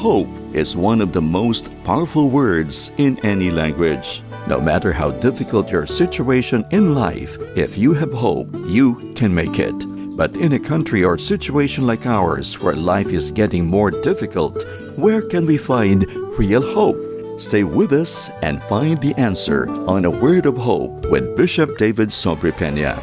hope is one of the most powerful words in any language. No matter how difficult your situation in life, if you have hope, you can make it. But in a country or situation like ours where life is getting more difficult, where can we find real hope? Stay with us and find the answer on A Word of Hope with Bishop David Sobrepeña.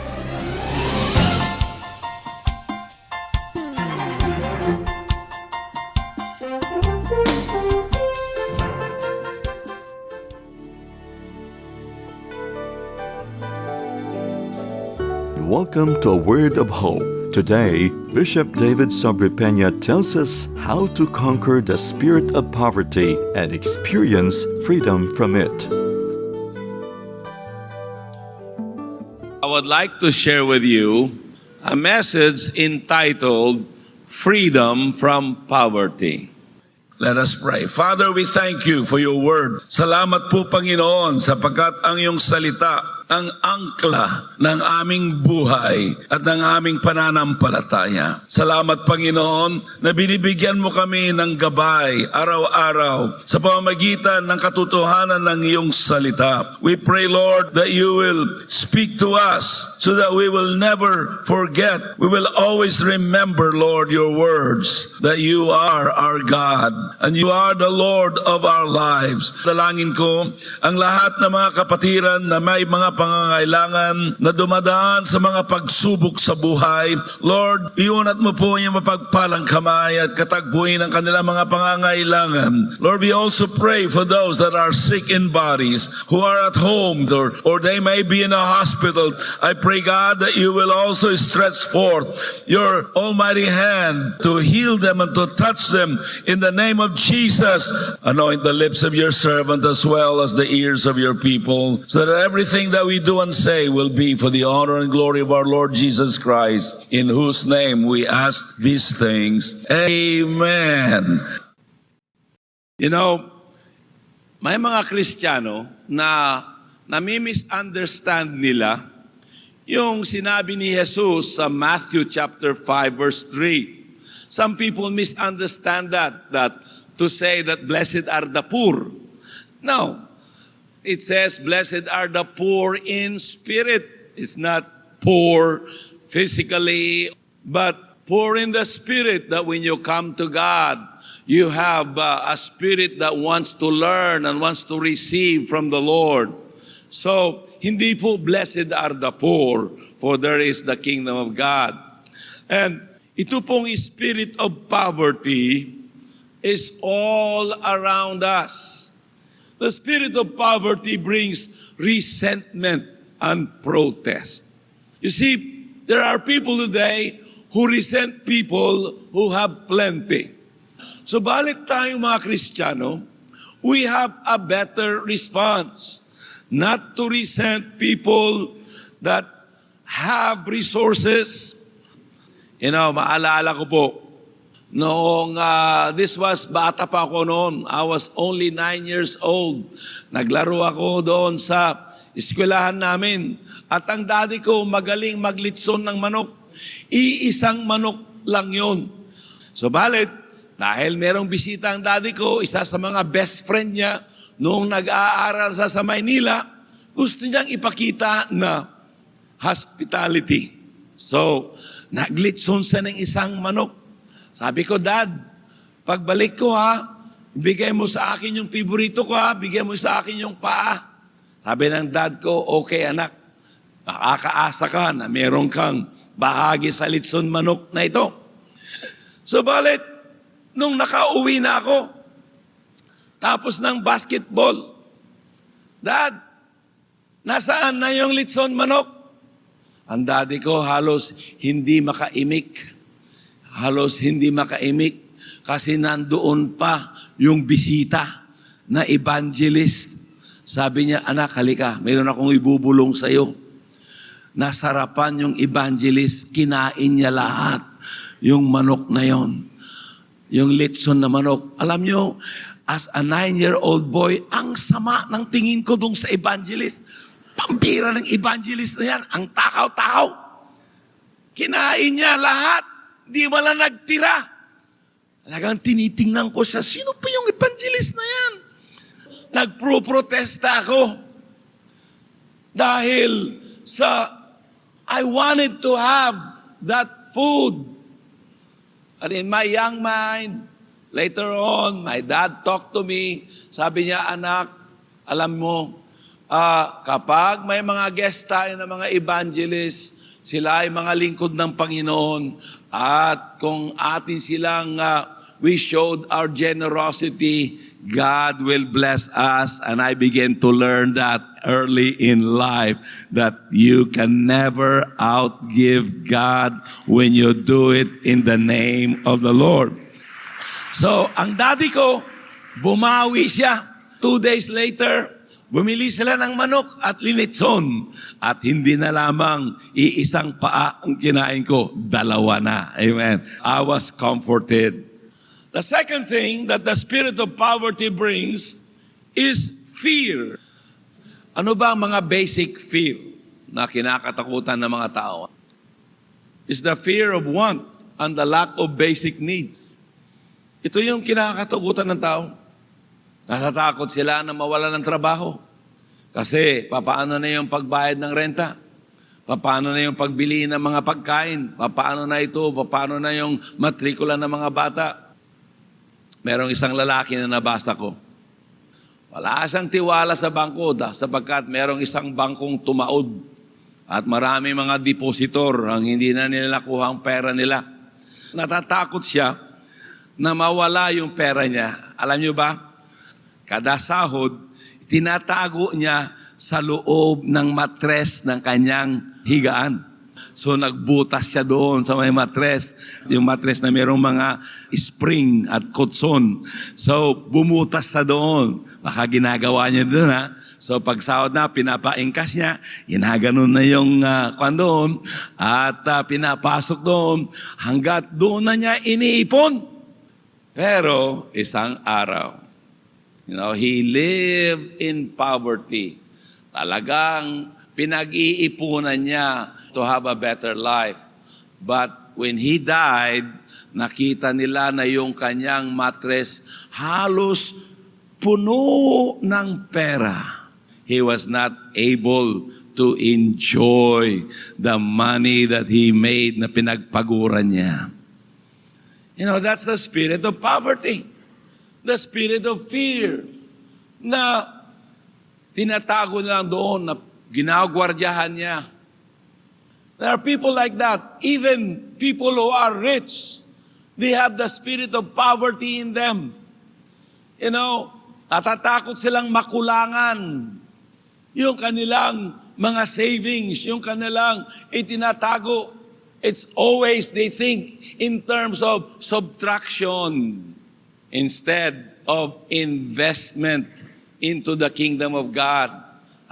Welcome to A Word of Hope. Today, Bishop David Sobrepeña tells us how to conquer the spirit of poverty and experience freedom from it. I would like to share with you a message entitled Freedom from Poverty. Let us pray. Father, we thank you for your word. Salamat po, Panginoon, sapagkat ang iyong salita ang angkla ng aming buhay at ng aming pananampalataya. Salamat, Panginoon, na binibigyan mo kami ng gabay araw-araw sa pamamagitan ng katotohanan ng iyong salita. We pray, Lord, that you will speak to us so that we will never forget. We will always remember, Lord, your words, that you are our God and you are the Lord of our lives. Dalangin ko ang lahat ng mga kapatiran na may mga pangangailangan na dumadaan sa mga pagsubok sa buhay. Lord, iunat mo po yung mapagpalang kamay at katagpuin ang kanilang mga pangangailangan. Lord, we also pray for those that are sick in bodies, who are at home or they may be in a hospital. I pray, God, that you will also stretch forth your almighty hand to heal them and to touch them in the name of Jesus. Anoint the lips of your servant as well as the ears of your people, so that everything that we do and say will be for the honor and glory of our Lord Jesus Christ, in whose name we ask these things. Amen. You know, may mga Kristiyano na nami-misunderstand nila yung sinabi ni Jesus sa Matthew chapter 5 verse 3. Some people misunderstand that to say that blessed are the poor. No. It says, blessed are the poor in spirit. It's not poor physically, but poor in the spirit, that when you come to God, you have a spirit that wants to learn and wants to receive from the Lord. So, hindi po blessed are the poor, for there is the kingdom of God. And ito pong spirit of poverty is all around us. The spirit of poverty brings resentment and protest. You see, there are people today who resent people who have plenty. So balit tayong mga Kristiyano, we have a better response. Not to resent people that have resources. You know, maalala ko po, noong bata pa ako noon, I was only 9 years old. Naglaro ako doon sa eskwelahan namin. At ang daddy ko magaling maglitson ng manok. Iisang manok lang yun. So balit, dahil merong bisita ang daddy ko, isa sa mga best friend niya, noong nag-aaral sa Maynila, gusto niyang ipakita na hospitality. So, naglitson siya ng isang manok. Sabi ko, Dad, pagbalik ko bigay mo sa akin yung piborito ko bigay mo sa akin yung paa. Sabi ng dad ko, okay anak, makakaasa ka na meron kang bahagi sa litson manok na ito. So balit, nung nakauwi na ako, tapos ng basketball, Dad, nasaan na yung litson manok? Ang daddy ko halos hindi makaimik. Kasi nandoon pa yung bisita na evangelist. Sabi niya, anak, halika, mayroon akong ibubulong sa iyo. Nasarapan yung evangelist, kinain niya lahat yung manok na yon. Yung litson na manok. Alam niyo, as a 9-year-old boy, ang sama ng tingin ko dun sa evangelist. Pambira ng evangelist na yan, ang takaw-takaw. Kinain niya lahat. Di wala nagtira. Talagang tinitingnan ko siya, sino pa yung evangelist na yan? Nagpro-protesta ako dahil I wanted to have that food. And in my young mind, later on, my dad talked to me. Sabi niya, anak, alam mo, kapag may mga guest tayo na mga evangelists, sila ay mga lingkod ng Panginoon. At kung atin silang we showed our generosity, God will bless us. And I began to learn that early in life, that you can never outgive God when you do it in the name of the Lord. So, ang daddy ko, bumawi siya. 2 days later, bumili sila ng manok at linitson. At hindi na lamang iisang paa ang kinain ko, 2 na. Amen. I was comforted. The second thing that the spirit of poverty brings is fear. Ano ba ang mga basic fear na kinakatakutan ng mga tao? Is the fear of want and the lack of basic needs. Ito yung kinakatakutan ng tao. Natatakot sila na mawala ng trabaho. Kasi papaano na yung pagbayad ng renta? Papaano na yung pagbili ng mga pagkain? Papaano na ito? Papaano na yung matrikula ng mga bata? Merong isang lalaki na nabasa ko. Wala siyang tiwala sa bangko sapagkat merong isang bangkong tumaod at marami mga depositor ang hindi na nila kuha ang pera nila. Natatakot siya na mawala yung pera niya. Alam niyo ba? Kada sahod, tinatago niya sa loob ng matres ng kanyang higaan. So nagbutas siya doon sa may matres, yung matres na mayroong mga spring at kutson. So bumutas siya doon. Baka ginagawa niya doon ha. So pag sahod na, pinapaingkas niya, ginaganon na yung kwan doon, at pinapasok doon, hanggat doon na niya iniipon. Pero isang araw, he lived in poverty. Talagang pinag-iipunan niya to have a better life. But when he died, nakita nila na yung kanyang mattress halos puno ng pera. He was not able to enjoy the money that he made na pinagpaguran niya. That's the spirit of poverty. The spirit of fear na tinatago nila doon, na ginagwardyahan niya. There are people like that. Even people who are rich, they have the spirit of poverty in them. Natatakot silang makulangan. Yung kanilang mga savings, yung kanilang itinatago, it's always they think in terms of subtraction instead of investment into the kingdom of God.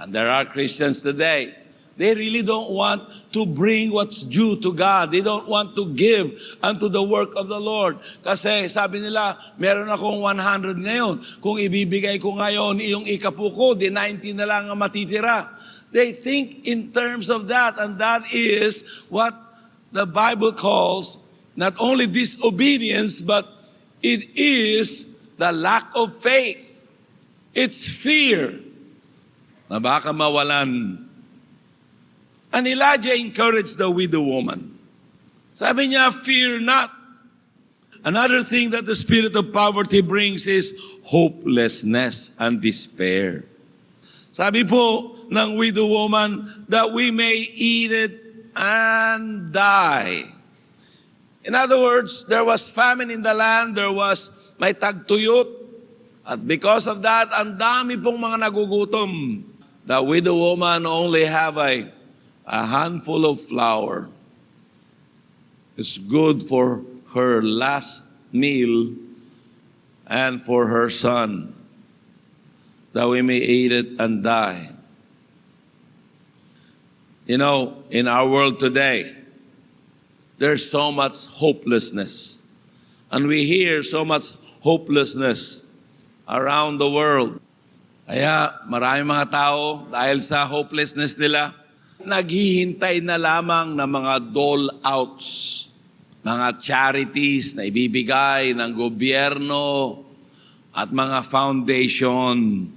And there are Christians today, they really don't want to bring what's due to God. They don't want to give unto the work of the Lord. Kasi sabi nila, meron akong 100 ngayon. Kung ibibigay ko ngayon yung ikapuko, di 90 na lang ang matitira. They think in terms of that, and that is what the Bible calls not only disobedience, but it is the lack of faith. It's fear na baka mawalan. And Elijah encouraged the widow woman. Sabi niya, fear not. Another thing that the spirit of poverty brings is hopelessness and despair. Sabi po ng widow woman, that we may eat it and die. In other words, there was famine in the land, may tagtuyot, at because of that, ang dami pong mga nagugutom. The widow woman only have a handful of flour. It's good for her last meal and for her son, that we may eat it and die. In our world today, there's so much hopelessness. And we hear so much hopelessness around the world. Kaya maraming mga tao, dahil sa hopelessness nila, naghihintay na lamang ng mga dole outs mga charities na ibibigay ng gobyerno at mga foundation.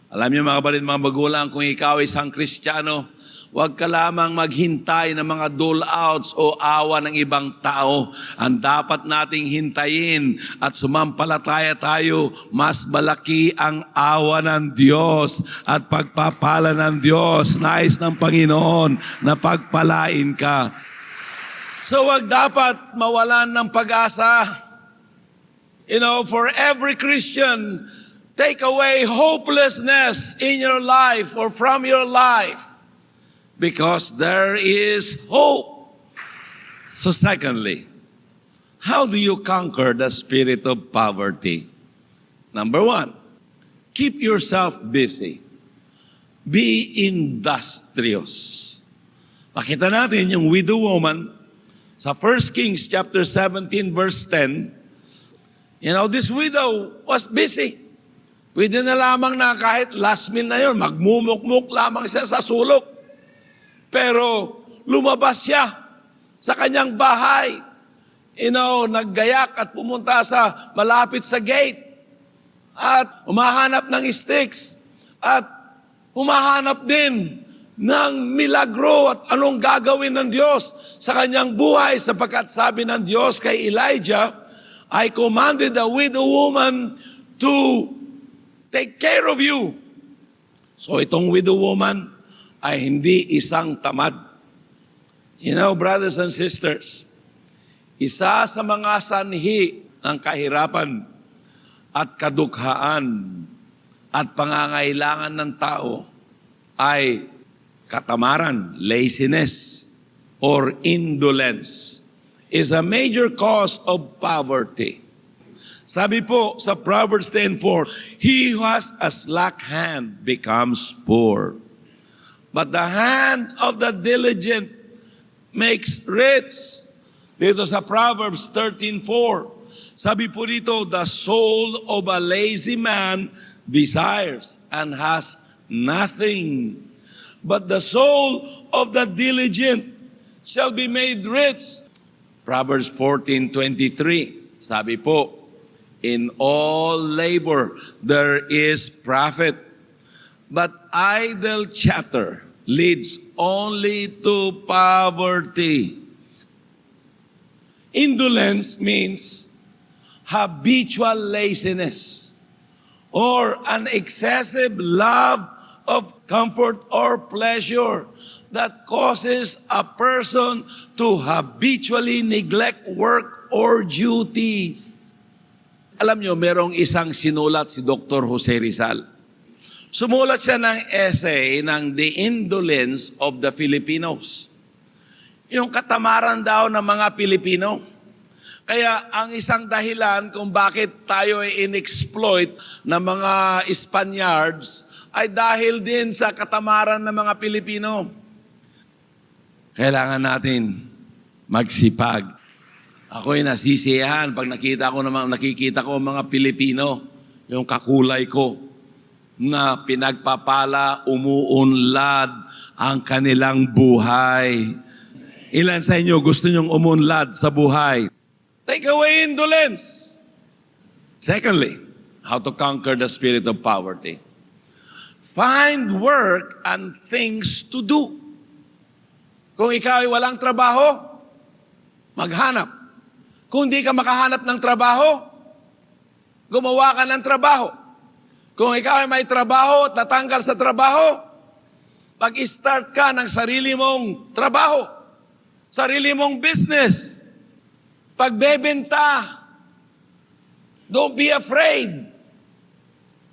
Alam niyo mga kapatid, mga magulang, kung ikaw ay isang Kristiyano, huwag ka lamang maghintay ng mga dole-outs o awa ng ibang tao. Ang dapat nating hintayin at sumampalataya tayo, mas malaki ang awa ng Diyos at pagpapala ng Diyos. Nais ng Panginoon na pagpalain ka. So wag dapat mawalan ng pag-asa. You know, for every Christian, take away hopelessness in your life or from your life because there is hope. So secondly, how do you conquer the spirit of poverty? Number one, keep yourself busy. Be industrious. Makita natin yung widow woman sa 1 Kings chapter 17 verse 10. You know, this widow was busy. Pwede na lamang na kahit last minute na yun, magmumukmuk lamang siya sa sulok. Pero lumabas siya sa kanyang bahay. You know, naggayak at pumunta sa malapit sa gate. At umahanap ng sticks. At umahanap din ng milagro at anong gagawin ng Diyos sa kanyang buhay, sapagkat sabi ng Diyos kay Elijah, I commanded the widow woman to take care of you. So itong widow woman ay hindi isang tamad. You know, brothers and sisters, isa sa mga sanhi ng kahirapan at kadukhaan at pangangailangan ng tao ay katamaran, laziness, or indolence is a major cause of poverty. Sabi po sa Proverbs 10:4, he who has a slack hand becomes poor, but the hand of the diligent makes rich. Dito sa Proverbs 13:4, sabi po dito, the soul of a lazy man desires and has nothing, but the soul of the diligent shall be made rich. Proverbs 14:23, sabi po, in all labor there is profit, but idle chatter leads only to poverty. Indolence means habitual laziness or an excessive love of comfort or pleasure that causes a person to habitually neglect work or duties. Alam nyo, merong isang sinulat si Dr. Jose Rizal. Sumulat siya ng essay ng The Indolence of the Filipinos. Yung katamaran daw ng mga Pilipino. Kaya ang isang dahilan kung bakit tayo ay in-exploit ng mga Spaniards ay dahil din sa katamaran ng mga Pilipino. Kailangan natin magsipag. Ako'y nasisiyahan pag nakikita ko mga Pilipino, yung kakulay ko, na pinagpapala, umuunlad ang kanilang buhay. Ilan sa inyo gusto nyong umunlad sa buhay? Take away indolence. Secondly, how to conquer the spirit of poverty. Find work and things to do. Kung ikaw ay walang trabaho, maghanap. Kung di ka makahanap ng trabaho, gumawa ka ng trabaho. Kung ikaw ay may trabaho at natanggal sa trabaho, mag-start ka ng sarili mong trabaho, sarili mong business. Pagbebenta, don't be afraid.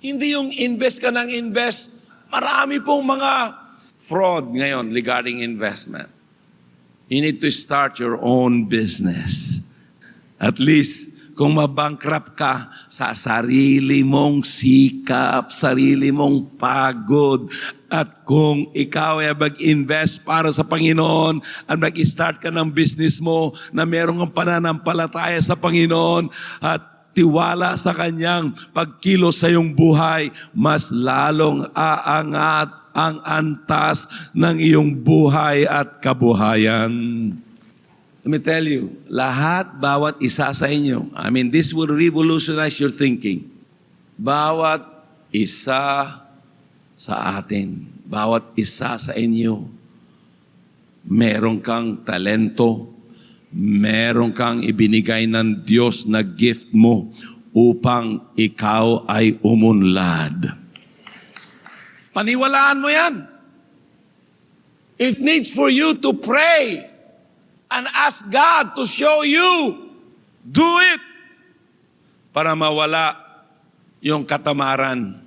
Hindi yung invest ka ng invest. Marami pong mga fraud ngayon regarding investment. You need to start your own business. At least, kung mabankrupt ka sa sarili mong sikap, sarili mong pagod, at kung ikaw ay mag-invest para sa Panginoon at mag-start ka ng business mo na merong pananampalataya sa Panginoon at tiwala sa Kanyang pagkilos sa iyong buhay, mas lalong aangat ang antas ng iyong buhay at kabuhayan. Let me tell you, bawat isa sa inyo, this will revolutionize your thinking. Bawat isa sa atin, bawat isa sa inyo, meron kang talento, meron kang ibinigay ng Diyos na gift mo upang ikaw ay umunlad. Paniwalaan mo yan. It needs for you to pray and ask God to show you. Do it. Para mawala yung katamaran.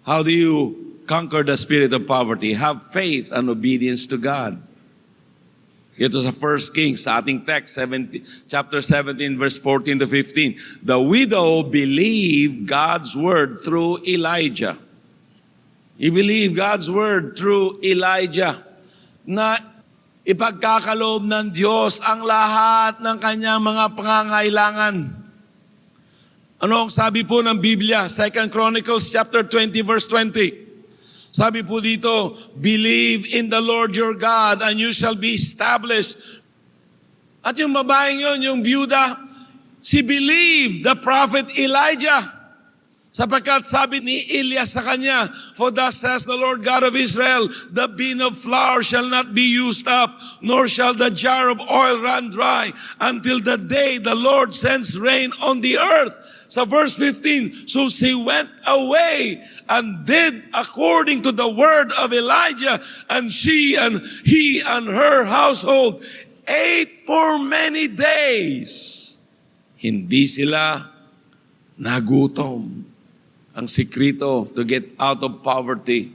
How do you conquer the spirit of poverty? Have faith and obedience to God. Ito sa 1 Kings, sa ating text, chapter 17, verse 14 to 15. The widow believed God's word through Elijah. He believed God's word through Elijah na ipagkakaloob ng Diyos ang lahat ng kanyang mga pangangailangan. Ano ang sabi po ng Biblia? 2 Chronicles chapter 20 verse 20. Sabi po dito, believe in the Lord your God and you shall be established. At yung babaeng yun, yung byuda, she believed the prophet Elijah. Sapagkat sabi ni Elias sa kanya, for thus says the Lord God of Israel, the bin of flour shall not be used up, nor shall the jar of oil run dry, until the day the Lord sends rain on the earth. Sa verse 15, so she went away and did according to the word of Elijah, and she and he and her household ate for many days. Hindi sila nagutom. Ang sikreto to get out of poverty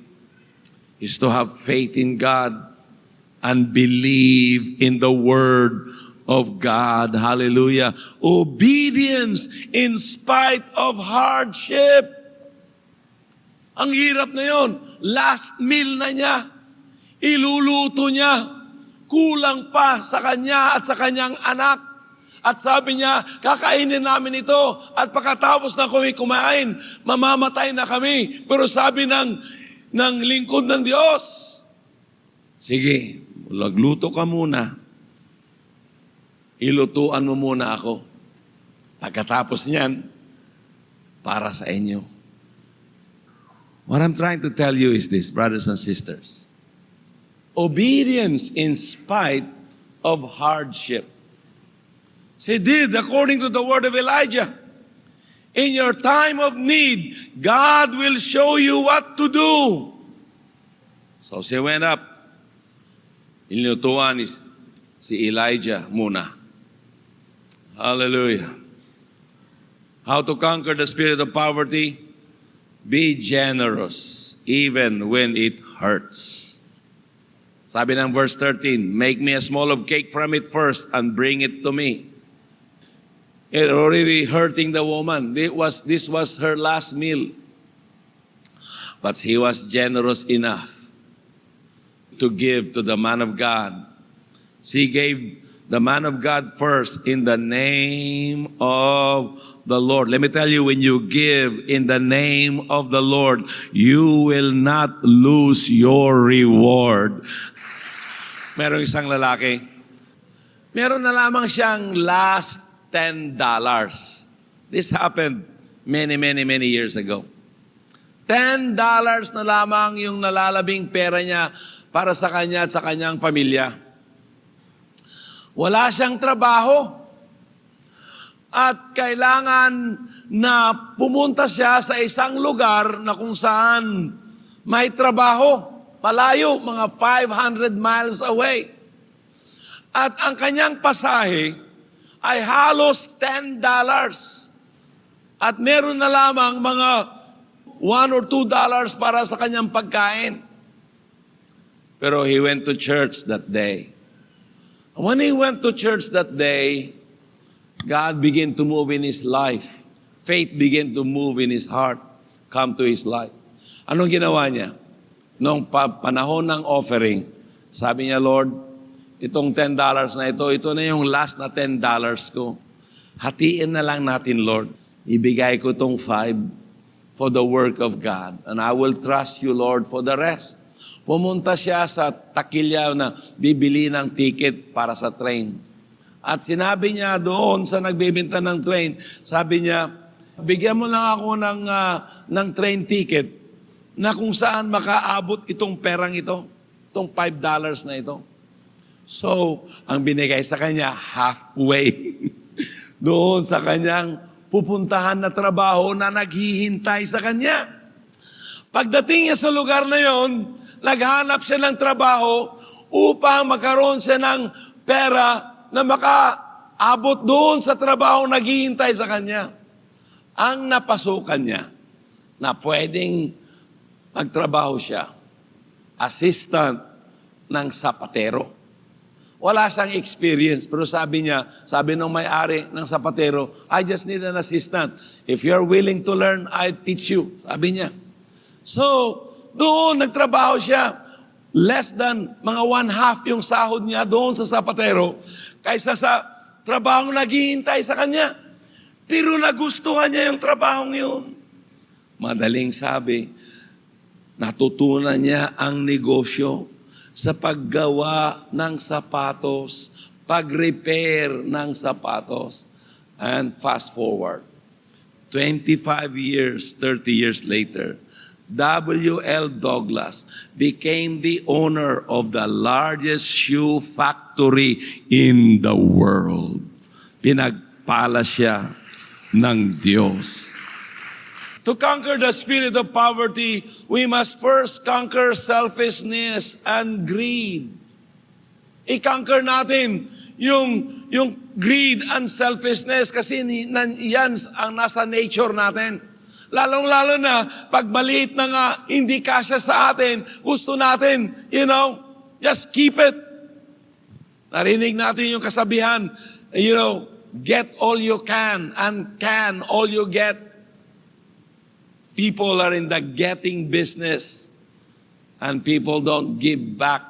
is to have faith in God and believe in the word of God. Hallelujah. Obedience in spite of hardship. Ang hirap na yon. Last meal na niya. Iluluto niya. Kulang pa sa kanya at sa kanyang anak. At sabi niya, kakainin namin ito. At pagkatapos na kami kumain, mamamatay na kami. Pero sabi ng lingkod ng Diyos, sige, magluto ka muna. Ilutuan mo muna ako. Pagkatapos niyan, para sa inyo. What I'm trying to tell you is this, brothers and sisters. Obedience in spite of hardship. She did according to the word of Elijah. In your time of need, God will show you what to do. So she went up. Inilutuan si Elijah muna. Hallelujah. How to conquer the spirit of poverty? Be generous even when it hurts. Sabi ng verse 13, make me a small of cake from it first and bring it to me. It already hurting the woman. This was her last meal. But he was generous enough to give to the man of God. She gave the man of God first in the name of the Lord. Let me tell you, when you give in the name of the Lord, you will not lose your reward. Merong isang lalaki, meron na lamang siyang last $10. This happened many years ago. $10 na lamang yung nalalabing pera niya para sa kanya at sa kanyang pamilya. Wala siyang trabaho. At kailangan na pumunta siya sa isang lugar na kung saan may trabaho. Malayo, mga 500 miles away. At ang kanyang pasahe ay halos $10. At meron na lamang mga $1 or $2 para sa kanyang pagkain. Pero he went to church that day. And when he went to church that day, God began to move in his life. Faith began to move in his heart, come to his life. Anong ginawa niya? Noong panahon ng offering, sabi niya, Lord, itong $10 na ito na yung last na $10 ko. Hatiin na lang natin, Lord. Ibigay ko itong 5 for the work of God. And I will trust you, Lord, for the rest. Pumunta siya sa takilya na bibili ng ticket para sa train. At sinabi niya doon sa nagbebenta ng train, sabi niya, bigyan mo lang ako ng train ticket na kung saan makaabot itong perang ito, itong $5 na ito. So, ang binigay sa kanya, halfway doon sa kanyang pupuntahan na trabaho na naghihintay sa kanya. Pagdating niya sa lugar na yon, naghanap siya ng trabaho upang magkaroon siya ng pera na makaabot doon sa trabaho naghihintay sa kanya. Ang napasukan niya na pwedeng magtrabaho siya, assistant ng sapatero. Wala siyang experience, pero sabi nung may-ari ng sapatero, I just need an assistant. If you're willing to learn, I'll teach you. Sabi niya. So, doon nagtrabaho siya. Less than mga 1/2 yung sahod niya doon sa sapatero kaysa sa trabahong naghihintay sa kanya. Pero nagustuhan niya yung trabahong yun. Madaling sabi, natutunan niya ang negosyo sa paggawa ng sapatos, pag-repair ng sapatos. And fast forward, 25 years, 30 years later, W.L. Douglas became the owner of the largest shoe factory in the world. Pinagpala siya ng Diyos. To conquer the spirit of poverty, we must first conquer selfishness and greed. I-conquer natin yung greed and selfishness kasi yan ang nasa nature natin. Lalong-lalo na, pag maliit na nga, hindi kasya sa atin, gusto natin, just keep it. Narinig natin yung kasabihan, get all you can and can all you get. People are in the getting business and people don't give back.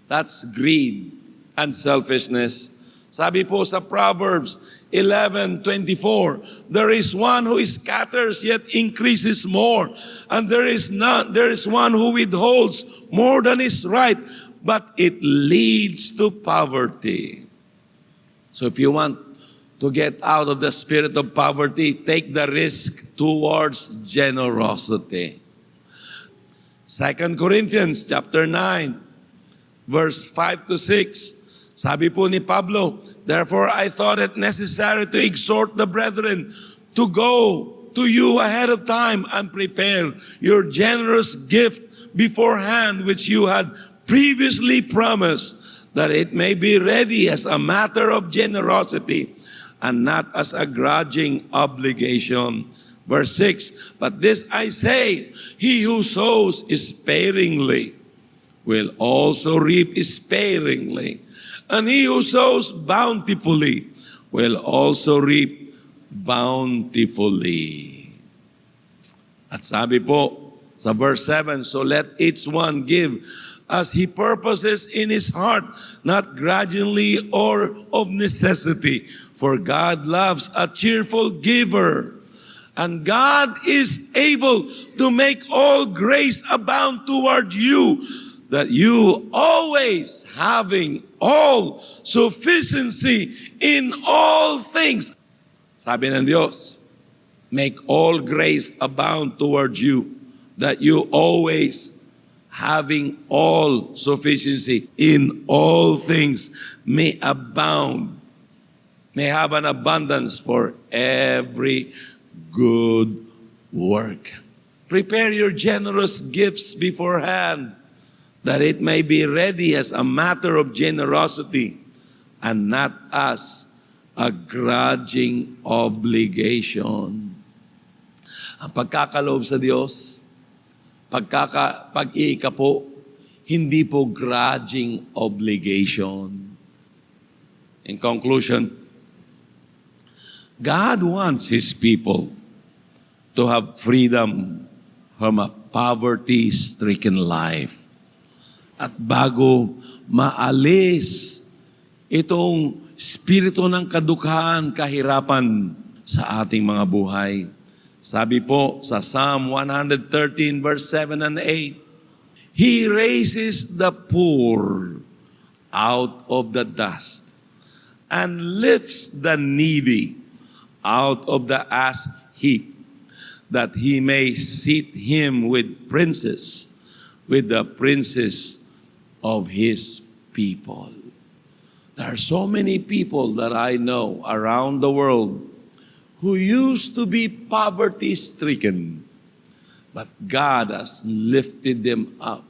That's greed and selfishness. Sabi po sa Proverbs 11:24, there is one who scatters yet increases more, and there is one who withholds more than is right, but it leads to poverty. So if you want to get out of the spirit of poverty, take the risk towards generosity. 2 Corinthians chapter 9, verse 5-6. Sabi po ni Pablo, therefore I thought it necessary to exhort the brethren to go to you ahead of time and prepare your generous gift beforehand, which you had previously promised, that it may be ready as a matter of generosity and not as a grudging obligation. Verse 6, but this I say, he who sows sparingly will also reap sparingly. And he who sows bountifully will also reap bountifully. At sabi po sa verse 7, so let each one give as he purposes in his heart, not grudgingly or of necessity. For God loves a cheerful giver. And God is able to make all grace abound toward you, that you always having all sufficiency in all things. Sabi ng Diyos, make all grace abound toward you, that you always having all sufficiency in all things may abound, may have an abundance for every good work. Prepare your generous gifts beforehand, that it may be ready as a matter of generosity and not as a grudging obligation. Ang pagkakaloob sa Diyos, pag-iika po, hindi po grudging obligation. In conclusion, God wants His people to have freedom from a poverty-stricken life. At bago maalis itong spirito ng kadukhan, kahirapan sa ating mga buhay, sabi po sa Psalm 113 verse 7 and 8, He raises the poor out of the dust and lifts the needy out of the ash heap, that he may seat him with princes, with the princes of his people. There are so many people that I know around the world who used to be poverty-stricken, but God has lifted them out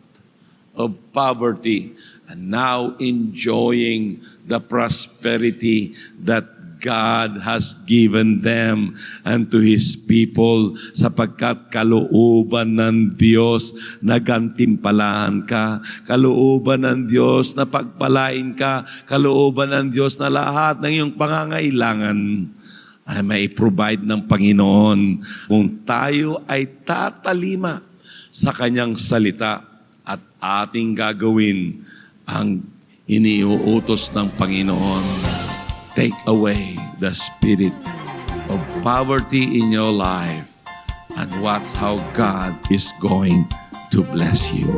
of poverty and now enjoying the prosperity that God has given them and to His people, sapagkat kalooban ng Diyos na gantimpalahan ka, kalooban ng Diyos na pagpalain ka, kalooban ng Diyos na lahat ng iyong pangangailangan ay may provide ng Panginoon kung tayo ay tatalima sa Kanyang salita at ating gagawin ang iniuutos ng Panginoon. Take away the spirit of poverty in your life and watch how God is going to bless you.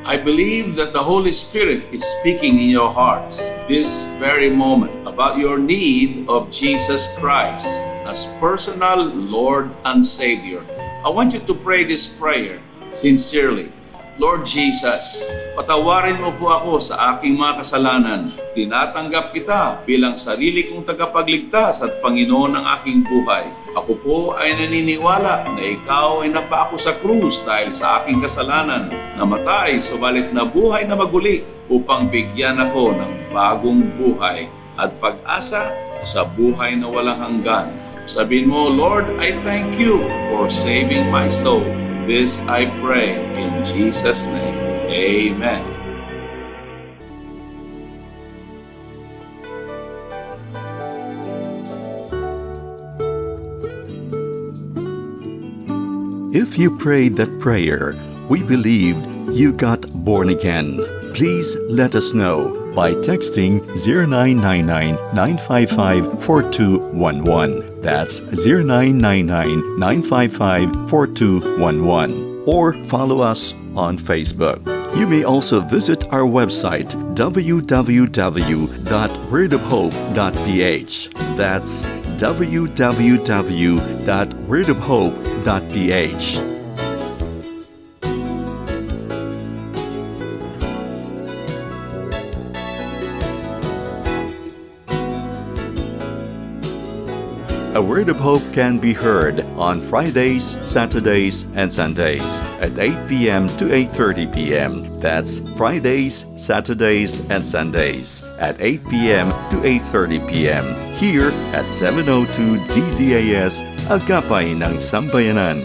I believe that the Holy Spirit is speaking in your hearts this very moment about your need of Jesus Christ as personal Lord and Savior. I want you to pray this prayer sincerely. Lord Jesus, patawarin mo po ako sa aking mga kasalanan. Tinatanggap kita bilang sarili kong tagapagligtas at Panginoon ng aking buhay. Ako po ay naniniwala na ikaw ay napaako sa krus dahil sa aking kasalanan, namatay subalit na buhay na maguli upang bigyan ako ng bagong buhay at pag-asa sa buhay na walang hanggan. Sabihin mo, Lord, I thank you for saving my soul. This I pray in Jesus' name. Amen. If you prayed that prayer, we believed you got born again. Please let us know by texting 0999-955-4211. That's 0999-955-4211. Or follow us on Facebook. You may also visit our website www.wordofhope.ph. That's www.wordofhope.ph. A Word of Hope can be heard on Fridays, Saturdays, and Sundays at 8 p.m. to 8:30 p.m. That's Fridays, Saturdays, and Sundays at 8 p.m. to 8:30 p.m. here at 702 DZAS, Agapay ng Sambayanan.